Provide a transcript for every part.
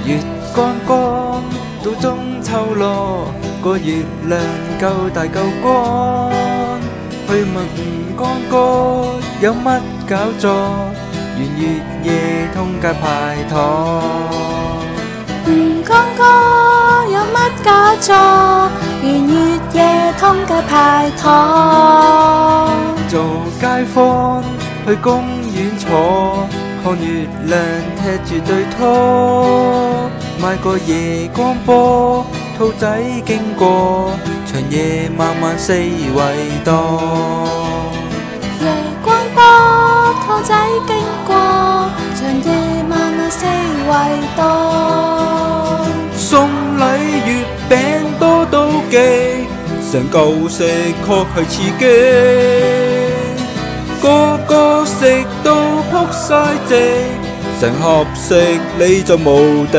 月光光到中秋咯，個月亮夠大夠光。去問吳哥哥有乜搞作，圓月夜通街派糖。吳哥哥有乜搞作，圓月夜通街派糖。做街坊去公園坐，看月亮踢住對拖，買個夜光波，兔仔經過，長夜漫漫四圍蕩。夜光波，兔仔經過，長夜漫漫四圍蕩。送禮月餅多到極，成嚿食確係刺激，個個食到撲晒直，成盒食你就無敵。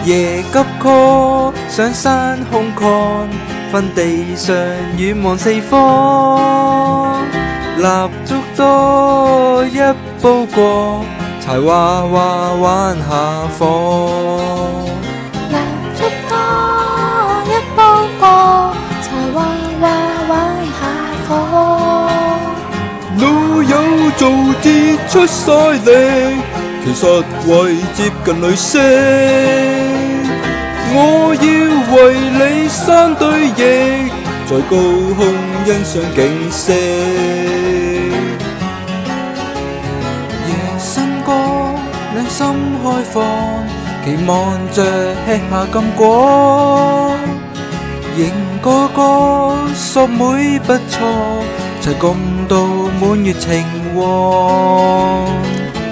夜急 call 上山空曠，瞓地上遠望四方，蠟燭多一煲過，柴娃娃玩下火。蠟燭多一煲過，柴娃娃玩下火。老友做節出晒力，其實為接近女星。我要為你生對翼，在高空欣賞景色。夜深歌，兩心開放，期望着吃下禁果。迎哥哥索妹不錯，齊共度滿月情旺。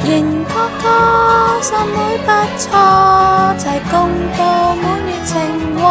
迎哥哥，心妹不錯，齊共度滿月情旺。